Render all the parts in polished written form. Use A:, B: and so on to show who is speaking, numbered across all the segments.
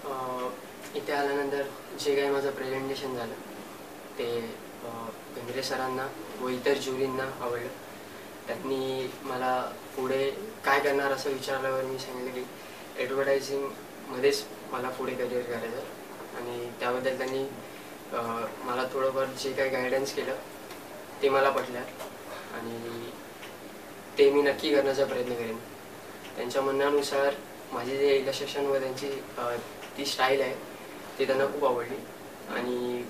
A: इथे आल्यानंतर जे काही माझं प्रेझेंटेशन झालं ते भेंद्रे सरांना व इतर ज्युरींना आवडलं. त्यांनी मला पुढे काय करणार असं विचारल्यावर मी सांगितलं की ॲडव्हर्टायझिंगमध्येच मला पुढे करिअर करायचं आणि त्याबद्दल त्यांनी मला थोडंफार जे काही गायडन्स केलं ते मला पटलं आणि ते मी नक्की करण्याचा प्रयत्न करेन. त्यांच्या म्हणण्यानुसार माझी जे इलस्ट्रेशन व त्यांची ती स्टाईल आहे ती त्यांना खूप आवडली आणि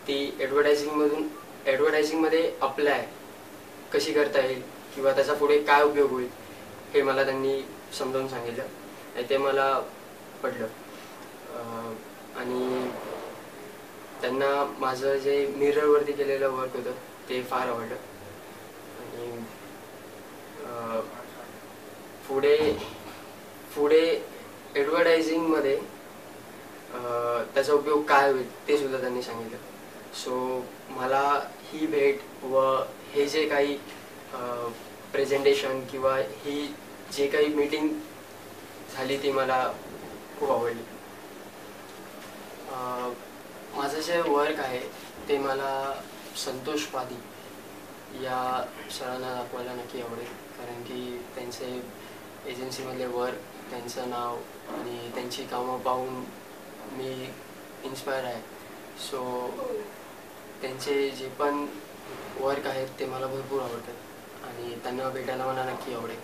A: ती ॲडव्हर्टायझिंगमध्ये अप्लाय कशी करता येईल किंवा त्याचा पुढे काय उपयोग होईल हे मला त्यांनी समजावून सांगितलं आणि ते मला पटलं. आणि त्यांना माझं जे मिररवरती केलेलं वर्क होतं ते फार आवडलं आणि पुढे ॲडव्हर्टायझिंगमध्ये त्याचा उपयोग काय होईल ते सुद्धा त्यांनी सांगितलं. सो मला ही भेट व हे जे काही प्रेझेंटेशन किंवा ही जे काही मीटिंग झाली ती मला खूप आवडली. माझं जे वर्क आहे ते मला संतोष पादी या सरांना दाखवायला नक्की आवडेल, कारण की त्यांचे एजन्सीमधले वर्क, त्यांचं नाव आणि त्यांची कामं पाहून मी इन्स्पायर आहे. सो त्यांचे जे पण वर्क आहेत ते मला भरपूर आवडतात आणि त्यांना भेटायला मला नक्की आवडेल.